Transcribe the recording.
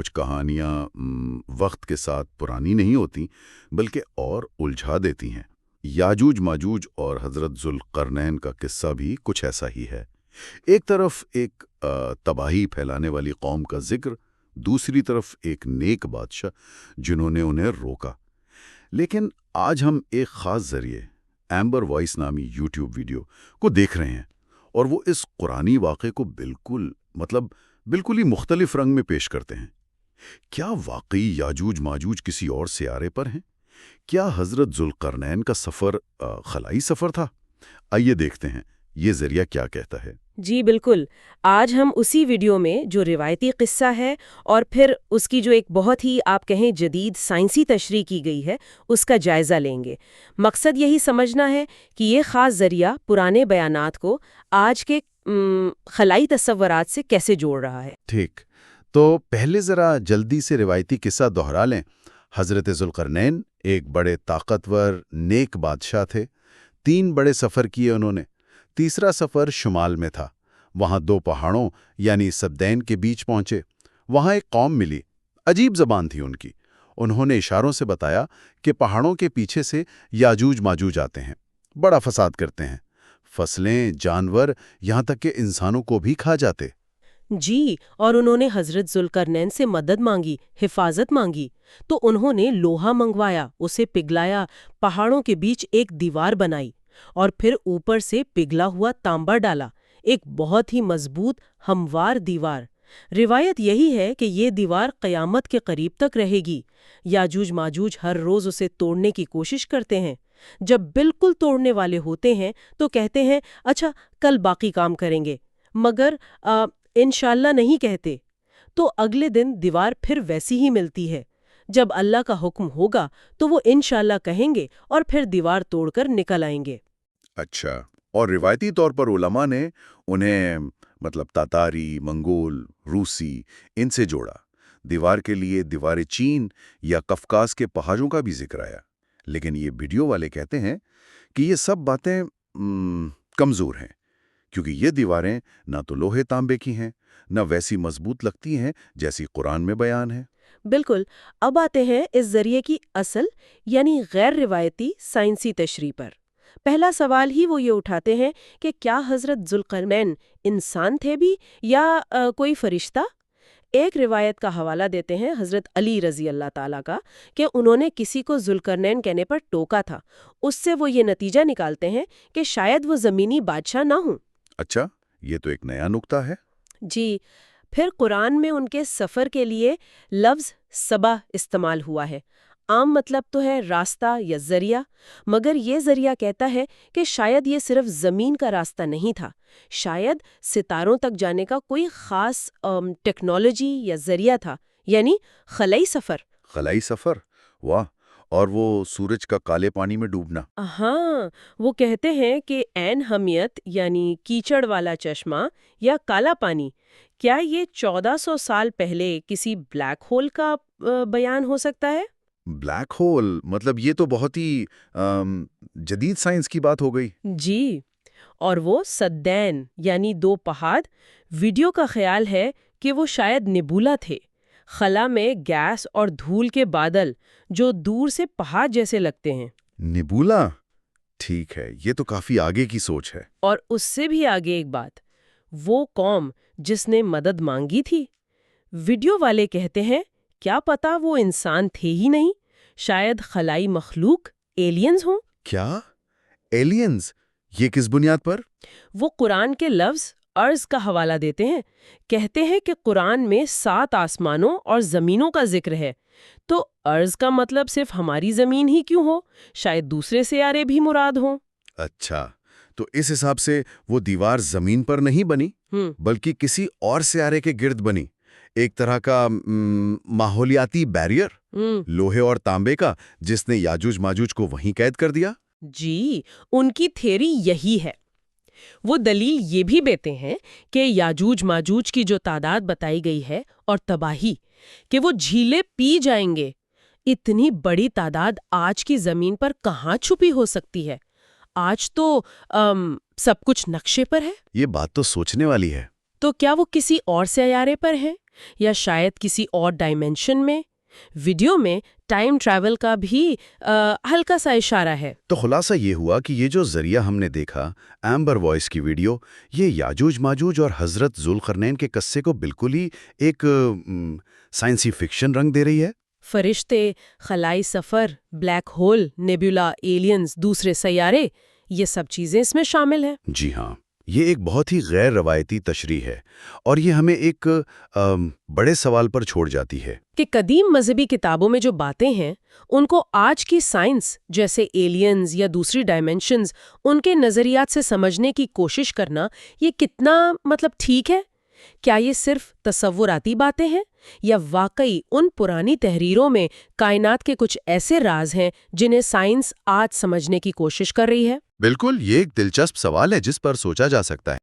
کچھ کہانیاں وقت کے ساتھ پرانی نہیں ہوتی بلکہ اور الجھا دیتی ہیں۔ یاجوج ماجوج اور حضرت ذوالقرنین کا قصہ بھی کچھ ایسا ہی ہے۔ ایک طرف ایک تباہی پھیلانے والی قوم کا ذکر، دوسری طرف ایک نیک بادشاہ جنہوں نے انہیں روکا۔ لیکن آج ہم ایک خاص ذریعے ایمبر وائس نامی یوٹیوب ویڈیو کو دیکھ رہے ہیں، اور وہ اس قرآنی واقعے کو بالکل ہی مختلف رنگ میں پیش کرتے ہیں۔ کیا واقعی یاجوج ماجوج کسی اور سیارے پر ہیں؟ کیا حضرت ذوالقرنین کا سفر خلائی سفر تھا؟ آئیے دیکھتے ہیں یہ ذریعہ کیا کہتا ہے۔ جی بالکل، آج ہم اسی ویڈیو میں جو روایتی قصہ ہے اور پھر اس کی جو ایک بہت ہی آپ کہیں جدید سائنسی تشریح کی گئی ہے اس کا جائزہ لیں گے۔ مقصد یہی سمجھنا ہے کہ یہ خاص ذریعہ پرانے بیانات کو آج کے خلائی تصورات سے کیسے جوڑ رہا ہے۔ ٹھیک، تو پہلے ذرا جلدی سے روایتی قصہ دہرا لیں۔ حضرت ذوالقرنین ایک بڑے طاقتور نیک بادشاہ تھے۔ 3 بڑے سفر کیے انہوں نے۔ تیسرا سفر شمال میں تھا۔ وہاں 2 پہاڑوں یعنی سبدین کے بیچ پہنچے۔ وہاں ایک قوم ملی، عجیب زبان تھی ان کی۔ انہوں نے اشاروں سے بتایا کہ پہاڑوں کے پیچھے سے یاجوج ماجوج آتے ہیں، بڑا فساد کرتے ہیں، فصلیں، جانور، یہاں تک کہ انسانوں کو بھی کھا جاتے۔ جی، اور انہوں نے حضرت ذوالقرنین سے مدد مانگی، حفاظت مانگی، تو انہوں نے لوہا منگوایا، اسے پگھلایا، پہاڑوں کے بیچ ایک دیوار بنائی، اور پھر اوپر سے پگھلا ہوا تانبا ڈالا، ایک بہت ہی مضبوط ہموار دیوار۔ روایت یہی ہے کہ یہ دیوار قیامت کے قریب تک رہے گی۔ یاجوج ماجوج ہر روز اسے توڑنے کی کوشش کرتے ہیں۔ جب بالکل توڑنے والے ہوتے ہیں تو کہتے ہیں اچھا کل باقی کام کریں گے، مگر انشاءاللہ نہیں کہتے۔ تو اگلے دن دیوار پھر ویسی ہی ملتی ہے۔ جب اللہ کا حکم ہوگا تو وہ انشاءاللہ کہیں گے اور پھر دیوار توڑ کر نکل آئیں گے۔ اچھا، اور روایتی طور پر علماء نے انہیں تاتاری، منگول، روسی ان سے جوڑا۔ دیوار کے لیے دیوار چین یا قفقاز کے پہاڑوں کا بھی ذکر آیا۔ لیکن یہ ویڈیو والے کہتے ہیں کہ یہ سب باتیں کمزور ہیں، کیونکہ یہ دیواریں نہ تو لوہے تانبے کی ہیں، نہ ویسی مضبوط لگتی ہیں جیسی قرآن میں بیان ہے۔ بالکل، اب آتے ہیں اس ذریعے کی اصل یعنی غیر روایتی سائنسی تشریح پر۔ پہلا سوال ہی وہ یہ اٹھاتے ہیں کہ کیا حضرت ذوالقرنین انسان تھے بھی یا کوئی فرشتہ؟ ایک روایت کا حوالہ دیتے ہیں حضرت علی رضی اللہ تعالیٰ کا کہ انہوں نے کسی کو ذوالقرنین کہنے پر ٹوکا تھا۔ اس سے وہ یہ نتیجہ نکالتے ہیں کہ شاید وہ زمینی بادشاہ نہ ہوں۔ اچھا، یہ تو ایک نیا نکتہ ہے۔ جی، پھر قرآن میں ان کے سفر کے لیے لفظ سبا استعمال ہوا ہے۔ عام مطلب تو ہے راستہ یا ذریعہ، مگر یہ ذریعہ کہتا ہے کہ شاید یہ صرف زمین کا راستہ نہیں تھا، شاید ستاروں تک جانے کا کوئی خاص ٹیکنالوجی یا ذریعہ تھا، یعنی خلائی سفر۔ خلائی سفر، واہ! اور وہ سورج کا کالے پانی میں ڈوبنا۔ ہاں، وہ کہتے ہیں کہ عین حمیت یعنی کیچڑ والا چشمہ یا کالا پانی، کیا یہ 1400 سال پہلے کسی بلیک ہول کا بیان ہو سکتا ہے؟ بلیک ہول، یہ تو بہت ہی جدید سائنس کی بات ہو گئی۔ جی، اور وہ سدین یعنی 2 پہاڑ، ویڈیو کا خیال ہے کہ وہ شاید نیبولا تھے، خلا میں گیس اور دھول کے بادل جو دور سے پہاڑ جیسے لگتے ہیں۔ نیبولا، ٹھیک ہے، یہ تو کافی آگے کی سوچ ہے۔ اور اس سے بھی آگے ایک بات، وہ قوم جس نے مدد مانگی تھی، ویڈیو والے کہتے ہیں کیا پتا وہ انسان تھے ہی نہیں، شاید خلائی مخلوق، ایلینز ہوں۔ کیا ایلینز؟ یہ کس بنیاد پر؟ وہ قرآن کے لفظ ارض کا حوالہ دیتے ہیں، کہتے ہیں کہ قرآن میں 7 آسمانوں اور زمینوں کا ذکر ہے، تو ارض کا مطلب صرف ہماری زمین ہی کیوں ہو؟ شاید دوسرے سیارے بھی مراد ہوں۔ اچھا، تو اس حساب سے وہ دیوار زمین پر نہیں بنی بلکہ کسی اور سیارے کے گرد بنی، ایک طرح کا ماحولیاتی بیریئر، لوہے اور تانبے کا، جس نے یاجوج ماجوج کو وہیں قید کر دیا۔ جی، ان کی تھیوری یہی ہے۔ وہ دلیل یہ بھی دیتے ہیں کہ یاجوج ماجوج کی جو تعداد بتائی گئی ہے اور تباہی، کہ وہ جھیلیں پی جائیں گے، اتنی بڑی تعداد آج کی زمین پر کہاں چھپی ہو سکتی ہے؟ آج تو سب کچھ نقشے پر ہے۔ یہ بات تو سوچنے والی ہے۔ تو کیا وہ کسی اور سیارے پر ہیں یا شاید کسی اور ڈائمینشن میں؟ ویڈیو میں ٹائم ٹریول کا بھی ہلکا سا اشارہ ہے۔ تو خلاصہ یہ ہوا کہ یہ جو ذریعہ ہم نے دیکھا، ایمبر وائس کی ویڈیو، یہ یاجوج ماجوج اور حضرت ذوالقرنین کے قصے کو بالکل ہی ایک سائنسی فکشن رنگ دے رہی ہے۔ فرشتے، خلائی سفر، بلیک ہول، نیبولا، ایلینز، دوسرے سیارے، یہ سب چیزیں اس میں شامل ہیں۔ جی ہاں، یہ ایک بہت ہی غیر روایتی تشریح ہے اور یہ ہمیں ایک بڑے سوال پر چھوڑ جاتی ہے کہ قدیم مذہبی کتابوں میں جو باتیں ہیں ان کو آج کی سائنس جیسے ایلینز یا دوسری ڈائمینشنز ان کے نظریات سے سمجھنے کی کوشش کرنا یہ کتنا ٹھیک ہے؟ کیا یہ صرف تصوراتی باتیں ہیں یا واقعی ان پرانی تحریروں میں کائنات کے کچھ ایسے راز ہیں جنہیں سائنس آج سمجھنے کی کوشش کر رہی ہے؟ بالکل، یہ ایک دلچسپ سوال ہے جس پر سوچا جا سکتا ہے۔